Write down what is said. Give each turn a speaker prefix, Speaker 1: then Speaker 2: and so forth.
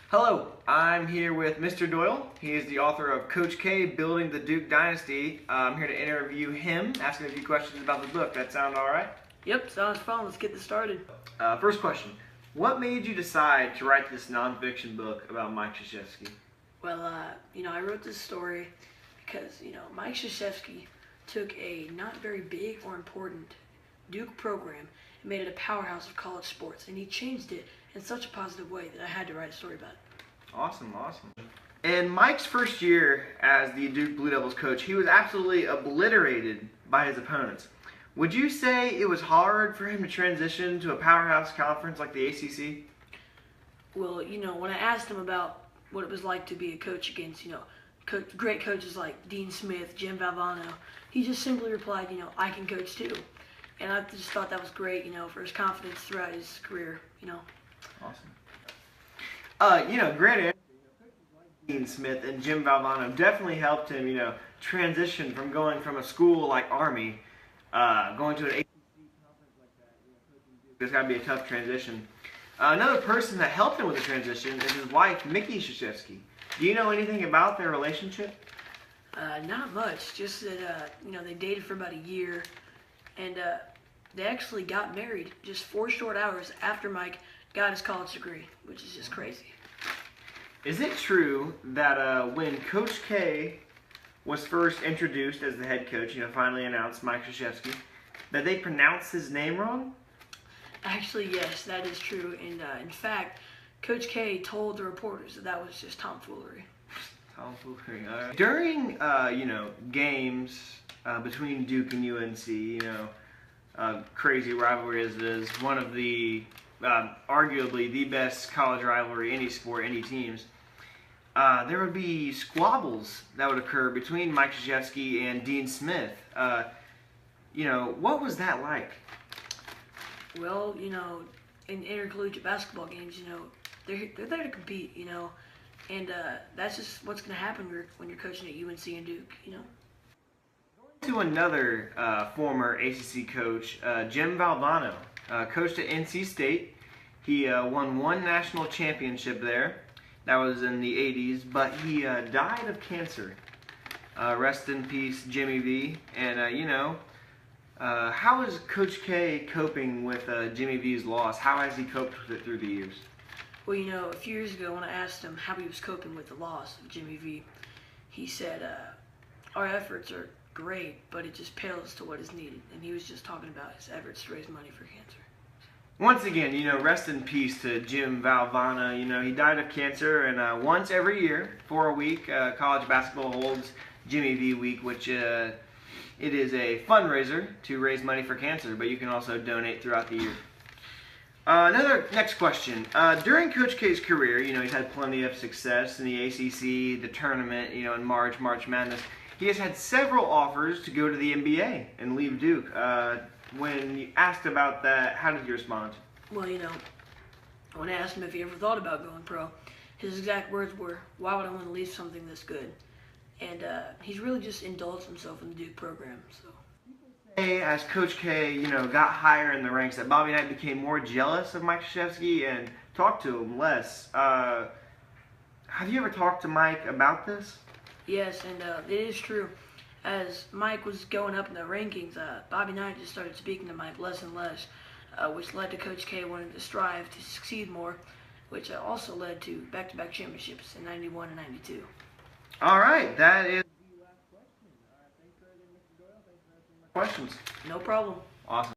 Speaker 1: Hello, I'm here with Mr. Doyle. He is the author of Coach K, Building the Duke Dynasty. I'm here to interview him, asking a few questions about the book. That sound all right?
Speaker 2: Yep, sounds fun. Let's get this started.
Speaker 1: First question. What made you decide to write this nonfiction book about Mike Krzyzewski?
Speaker 2: Well, I wrote this story because, Mike Krzyzewski took a not very big or important Duke program and made it a powerhouse of college sports, and he changed it in such a positive way that I had to write a story about it.
Speaker 1: Awesome. In Mike's first year as the Duke Blue Devils coach, he was absolutely obliterated by his opponents. Would you say it was hard for him to transition to a powerhouse conference like the ACC?
Speaker 2: Well, when I asked him about what it was like to be a coach against, great coaches like Dean Smith, Jim Valvano, he just simply replied, I can coach too. And I just thought that was great, for his confidence throughout his career,
Speaker 1: Awesome. Granted, Dean Smith and Jim Valvano definitely helped him, transition from going from a school like Army, going to an ACC conference like that. There's got to be a tough transition. Another person that helped him with the transition is his wife, Mickey Krzyzewski. Do you know anything about their relationship?
Speaker 2: Not much. Just that, they dated for about a year, and they actually got married just 4 short hours after Mike got his college degree, which is just crazy.
Speaker 1: Is it true that when Coach K was first introduced as the head coach, finally announced Mike Krzyzewski, that they pronounced his name wrong?
Speaker 2: Actually, yes, that is true. And in fact, Coach K told the reporters that was just tomfoolery.
Speaker 1: Tomfoolery. All right. During, games between Duke and UNC, crazy rivalry as it is, one of the arguably the best college rivalry, any sport, any teams. There would be squabbles that would occur between Mike Krzyzewski and Dean Smith. What was that like?
Speaker 2: Well, in intercollegiate basketball games, they're there to compete, and that's just what's going to happen when you're coaching at UNC and Duke,
Speaker 1: To another former ACC coach, Jim Valvano, coached at NC State. He won 1 national championship there. That was in the 80s, but he died of cancer. Rest in peace, Jimmy V. And, how is Coach K coping with Jimmy V's loss? How has he coped with it through the years?
Speaker 2: Well, a few years ago when I asked him how he was coping with the loss of Jimmy V, he said, our efforts are great, but it just pales to what is needed. And he was just talking about his efforts to raise money for cancer.
Speaker 1: Once again, rest in peace to Jim Valvano. He died of cancer, and once every year, for a week, college basketball holds Jimmy V Week, which it is a fundraiser to raise money for cancer, but you can also donate throughout the year. Next question. During Coach K's career, he's had plenty of success in the ACC, the tournament, in March Madness. He has had several offers to go to the NBA and leave Duke. When you asked about that, how did you respond?
Speaker 2: Well, when I asked him if he ever thought about going pro, his exact words were, why would I want to leave something this good? And he's really just indulged himself in the Duke program. So,
Speaker 1: as Coach K, got higher in the ranks, that Bobby Knight became more jealous of Mike Krzyzewski and talked to him less. Have you ever talked to Mike about this?
Speaker 2: Yes, and it is true. As Mike was going up in the rankings, Bobby Knight just started speaking to Mike less and less, which led to Coach K wanting to strive to succeed more, which also led to back-to-back championships in 91 and 92.
Speaker 1: All right, that is the last question. Thanks for Mr. Doyle. Thanks for answering my questions.
Speaker 2: No problem.
Speaker 1: Awesome.